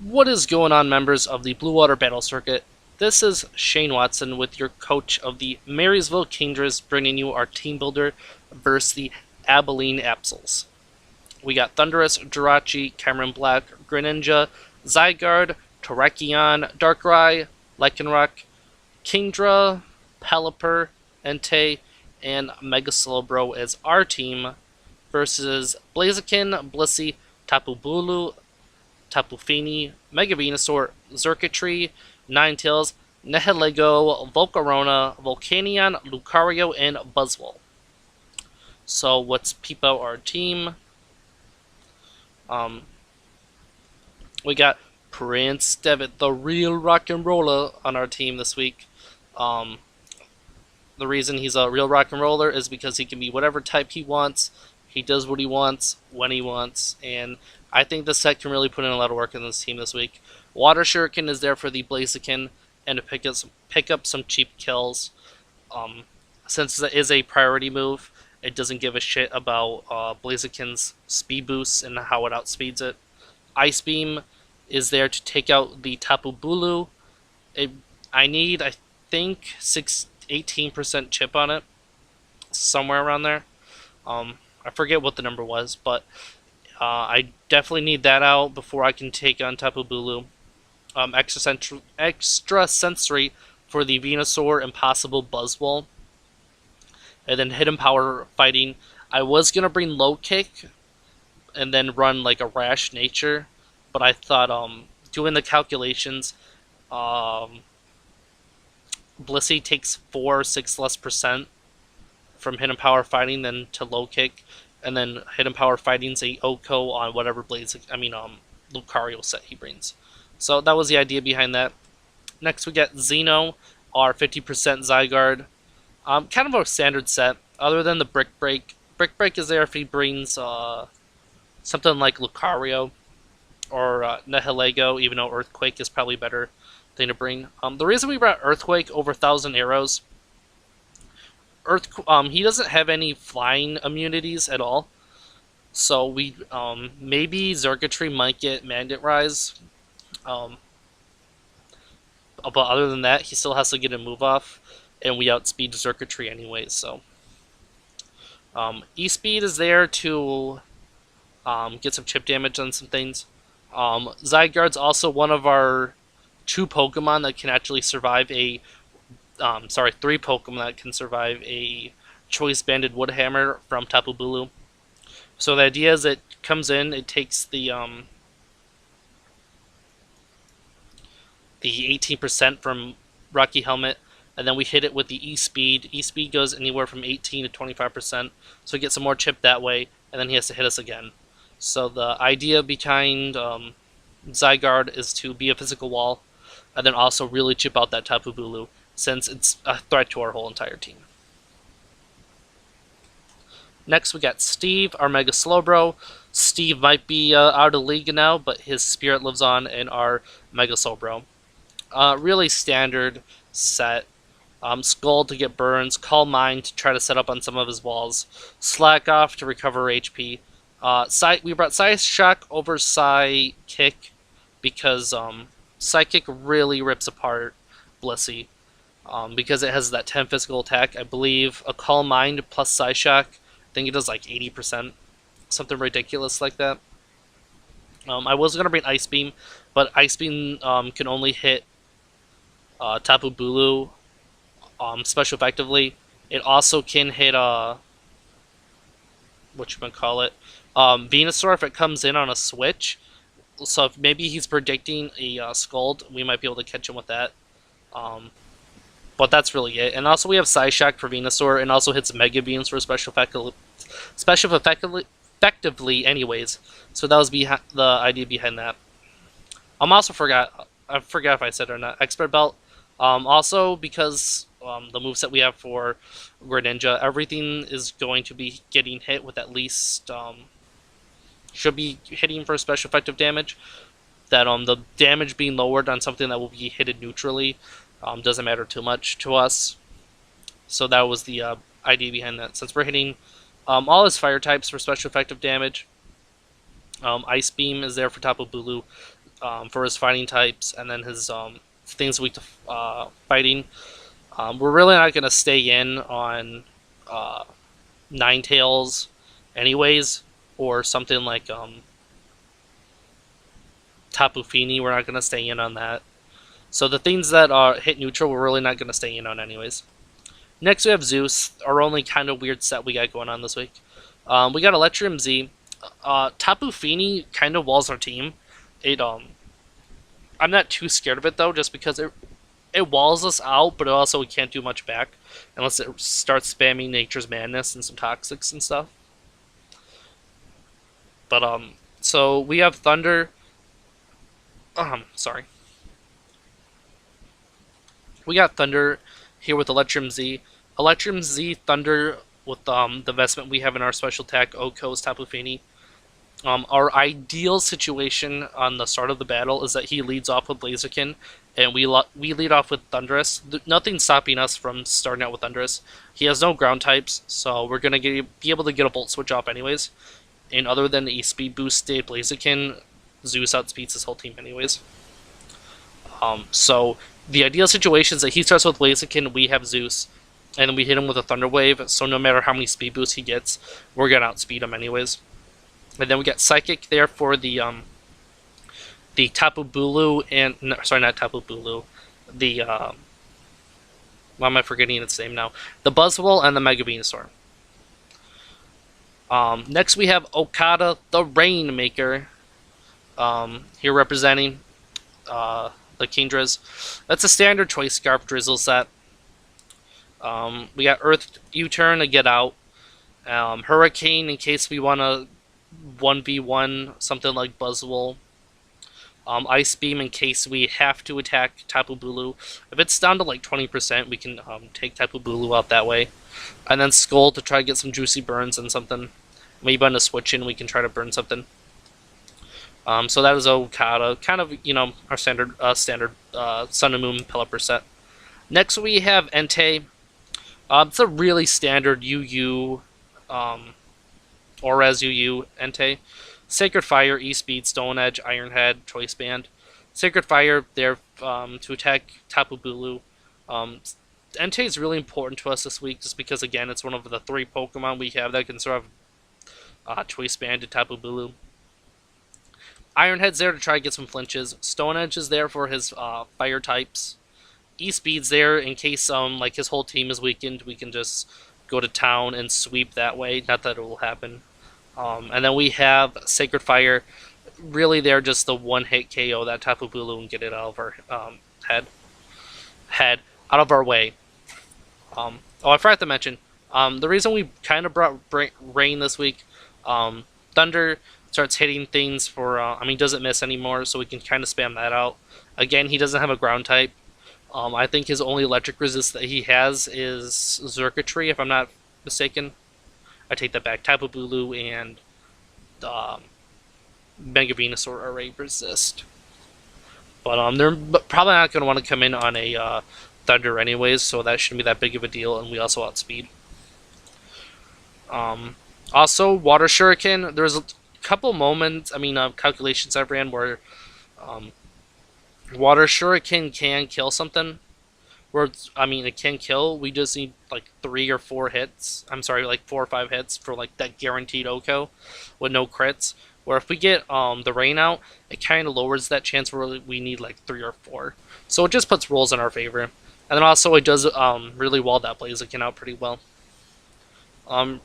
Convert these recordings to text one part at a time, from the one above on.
What is going on, members of the Blue Water Battle Circuit? This is Shane Watson with your coach of the Marysville Kingdras, bringing you our team builder versus the Abilene Absols. We got Thunderous, Jirachi, Cameron Black, Greninja, Zygarde, Terrakion, Darkrai, Lycanroc, Kingdra, Pelipper, Entei, and Mega Slowbro as our team versus Blaziken, Blissey, Tapu Bulu, Tapu Fini, Mega Venusaur, Xurkitree, Ninetales, Nihilego, Volcarona, Volcanion, Lucario, and Buzzwole. So let's peep out our team. Um, we got Prince Devitt, the real rock and roller, on our team this week. Um, the reason he's a real rock and roller is because he can be whatever type he wants. He does what he wants when he wants, and I think the set can really put in a lot of work in this team this week. Water Shuriken is there for the Blaziken and to pick up some cheap kills. Since it is a priority move, it doesn't give a shit about Blaziken's speed boosts and how it outspeeds it. Ice Beam is there to take out the Tapu Bulu. I need, I think, 18% chip on it, somewhere around there. I forget what the number was, but I definitely need that out before I can take on Tapu Bulu. Extra sensory for the Venusaur Impossible Buzzwole. And then Hidden Power Fighting. I was going to bring Low Kick and then run like a Rash Nature, but I thought doing the calculations, Blissey takes 4 or 6 less percent from Hidden Power Fighting than to Low Kick, and then Hidden Power Fighting's a Oko on whatever Lucario set he brings. So that was the idea behind that. Next we get Xeno, our 50% Zygarde. Kind of a standard set, other than the Brick Break. Brick Break is there if he brings something like Lucario or Nihilego, even though Earthquake is probably better thing to bring. The reason we brought Earthquake over 1,000 Arrows, he doesn't have any flying immunities at all. So we maybe Xurkitree might get Magnet Rise. But other than that, he still has to get a move off, and we outspeed Xurkitree anyways. So E-Speed is there to get some chip damage on some things. Zygarde's also one of our 2 Pokemon that can actually survive a 3 Pokemon that can survive a Choice Banded Woodhammer from Tapu Bulu. So the idea is it comes in, it takes the 18% from Rocky Helmet, and then we hit it with the E-Speed. E-Speed goes anywhere from 18 to 25%, so we get some more chip that way, and then he has to hit us again. So the idea behind Zygarde is to be a physical wall, and then also really chip out that Tapu Bulu, since it's a threat to our whole entire team. Next we got Steve, our Mega Slowbro. Steve might be out of league now, but his spirit lives on in our Mega Slowbro. Really standard set. Skull to get burns, Calm Mind to try to set up on some of his walls, Slack Off to recover HP. We brought Psyshock over Psykick because Psychic really rips apart Blissey. Because it has that 10 physical attack. I believe a Calm Mind plus Psyshock, I think it does like 80%. Something ridiculous like that. I was going to bring Ice Beam, but Ice Beam can only hit Tapu Bulu special effectively. It also can hit Venusaur if it comes in on a switch. So if maybe he's predicting a Scald, we might be able to catch him with that. But that's really it. And also we have Psyshock for Venusaur, and also hits Mega Beams for special effectively anyways. So that was the idea behind that. I forgot if I said it or not. Expert Belt. Also because the moveset we have for Greninja, everything is going to be getting hit with at least should be hitting for special effective damage. That the damage being lowered on something that will be hit neutrally doesn't matter too much to us. So that was the idea behind that. Since we're hitting all his fire types for special effective damage, Ice Beam is there for Tapu Bulu. for his fighting types, and then his things weak to fighting. We're really not going to stay in on uh, Ninetales anyways, or something like Tapu Fini. We're not going to stay in on that. So the things that hit neutral, we're really not going to stay in on anyways. Next we have Zeus, our only kind of weird set we got going on this week. We got Electrium Z. Tapu Fini kind of walls our team. I'm not too scared of it though, just because it walls us out, but also we can't do much back unless it starts spamming Nature's Madness and some Toxics and stuff. But so we have Thunder. Sorry. We got Thunder here with Electrum Z. Electrum Z Thunder with the investment we have in our special attack Oko's Tapu Fini. Our ideal situation on the start of the battle is that he leads off with Blaziken, and we lead off with Thundurus. Nothing's stopping us from starting out with Thundurus. He has no ground types, so we're gonna be able to get a Volt Switch off anyways. And other than a speed boosted Blaziken, Zeus outspeeds his whole team anyways. So the ideal situation is that he starts with Blaziken, we have Zeus, and then we hit him with a Thunder Wave, so no matter how many speed boosts he gets, we're gonna outspeed him anyways. And then we got Psychic there for the Tapu Bulu and no, sorry, not Tapu Bulu, the why am I forgetting its name now? The Buzzwole and the Mega Venusaur. Next we have Okada the Rainmaker, here representing the Kingdras. That's a standard Choice Scarf Drizzle set. We got Earth U-Turn to get out. Hurricane in case we want to 1v1 something like Buzzwole. Ice Beam in case we have to attack Tapu Bulu. If it's down to like 20%, we can take Tapu Bulu out that way. And then Skull to try to get some juicy burns and something. Maybe on a switch in we can try to burn something. So that is Okada, kind of, you know, our standard Sun and Moon Pelipper set. Next we have Entei. It's a really standard UU, Orez UU Entei. Sacred Fire, E-Speed, Stone Edge, Iron Head, Choice Band. Sacred Fire there to attack Tapu Bulu. Entei is really important to us this week just because, again, it's one of the 3 Pokemon we have that can survive Choice Band to Tapu Bulu. Iron Head's there to try to get some flinches. Stone Edge is there for his fire types. E-Speed's there in case like his whole team is weakened. We can just go to town and sweep that way. Not that it will happen. And then we have Sacred Fire, really there just the one-hit KO that Tapu Bulu and get it out of our head out of our way. Oh, I forgot to mention the reason we kind of brought Rain this week. Thunder starts hitting things for, I mean, doesn't miss anymore, so we can kind of spam that out. Again, he doesn't have a ground type. I think his only electric resist that he has is Xurkitree, if I'm not mistaken. I take that back. Tapu Bulu and Mega Venusaur are a resist. But they're probably not going to want to come in on a Thunder anyways, so that shouldn't be that big of a deal, and we also outspeed. Also, Water Shuriken, there's a couple moments, calculations I've ran where Water Shuriken can kill something. Where it can kill. We just need like 3 or 4 hits. I'm sorry, like 4 or 5 hits for like that guaranteed Oko with no crits. Where if we get the Rain out, it kind of lowers that chance where we need like 3 or 4. So it just puts rolls in our favor. And then also it does really wall that Blaziken out pretty well. Alright,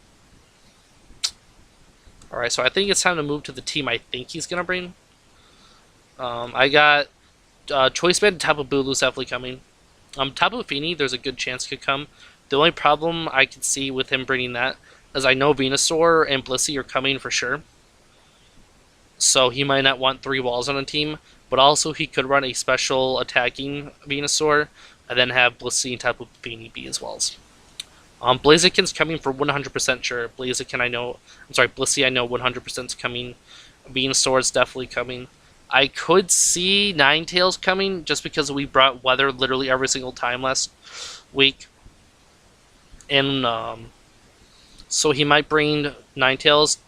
so I think it's time to move to the team I think he's going to bring. I got Choice Band and Tapu Bulu definitely coming. Tapu Fini, there's a good chance could come. The only problem I could see with him bringing that is I know Venusaur and Blissey are coming for sure. So he might not want 3 walls on a team, but also he could run a special attacking Venusaur and then have Blissey and Tapu Fini be his walls. Blaziken's coming for 100% sure. Blissey I know 100% is coming. Venusaur is definitely coming. I could see Ninetales coming just because we brought weather literally every single time last week. And so he might bring Ninetales.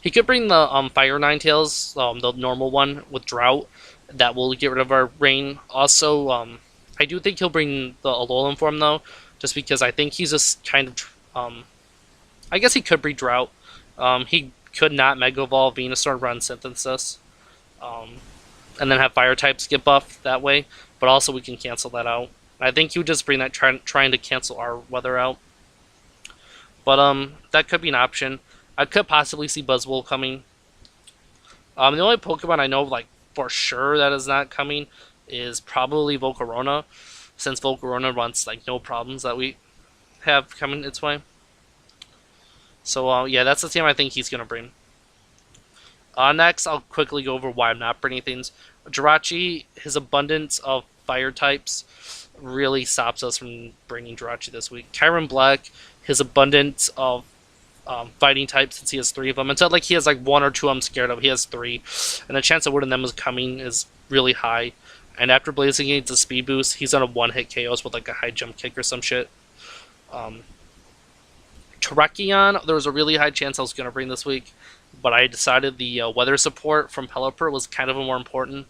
He could bring the Fire Ninetales, the normal one with Drought. That will get rid of our rain. Also, I do think he'll bring the Alolan form though, just because I think he's just kind of. I guess he could bring Drought. He could not Mega Evolve Venusaur run Synthesis, um, and then have Fire types get buffed that way. But also we can cancel that out. I think he would just bring that trying to cancel our weather out. But that could be an option. I could possibly see Buzzwole coming. The only Pokemon I know like for sure that is not coming is probably Volcarona, since Volcarona runs like no problems that we have coming its way. So yeah, that's the team I think he's gonna bring. Next, I'll quickly go over why I'm not bringing things. Jirachi, his abundance of fire types really stops us from bringing Jirachi this week. Kyron Black, his abundance of fighting types, since he has three of them. It's not like he has like one or two I'm scared of. He has three, and the chance of one of them is coming is really high. And after Blazing Gates a speed boost, he's on a one-hit KOs with like a high jump kick or some shit. Terrakion, there was a really high chance I was going to bring this week, but I decided the weather support from Pelipper was kind of more important.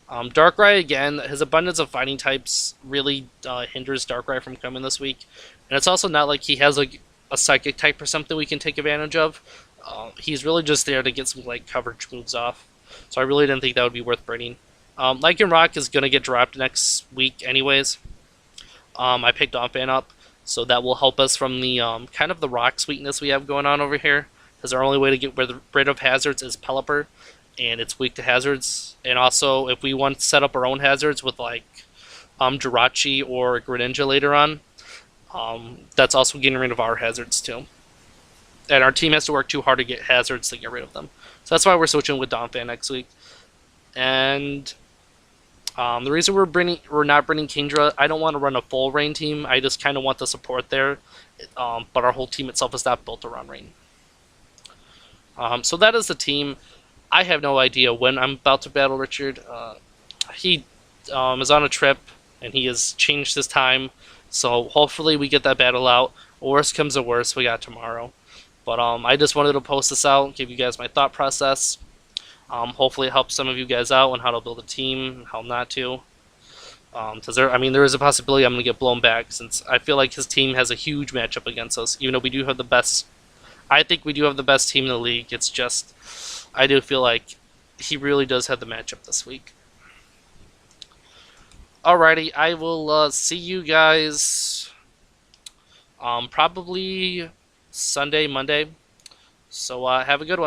Darkrai, again, his abundance of fighting types really hinders Darkrai from coming this week. And it's also not like he has like a psychic type or something we can take advantage of. He's really just there to get some like coverage moves off. So I really didn't think that would be worth bringing. Lycanroc is going to get dropped next week anyways. I picked Donphan up, so that will help us from the kind of the rock sweetness we have going on over here. Because our only way to get rid of hazards is Pelipper, and it's weak to hazards. And also, if we want to set up our own hazards with like Jirachi or Greninja later on, that's also getting rid of our hazards too. And our team has to work too hard to get hazards to get rid of them. So that's why we're switching with Donphan next week. And the reason we're not bringing Kingdra, I don't want to run a full rain team. I just kind of want the support there. But our whole team itself is not built around rain. So that is the team. I have no idea when I'm about to battle Richard. He is on a trip, and he has changed his time. So hopefully we get that battle out. Worst comes to worst, we got tomorrow. But I just wanted to post this out, give you guys my thought process. Hopefully it helps some of you guys out on how to build a team, how not to. Because there is a possibility I'm going to get blown back, since I feel like his team has a huge matchup against us, even though we do have the best. I think we do have the best team in the league. It's just, I do feel like he really does have the matchup this week. Alrighty, I will see you guys probably Sunday, Monday. So have a good one.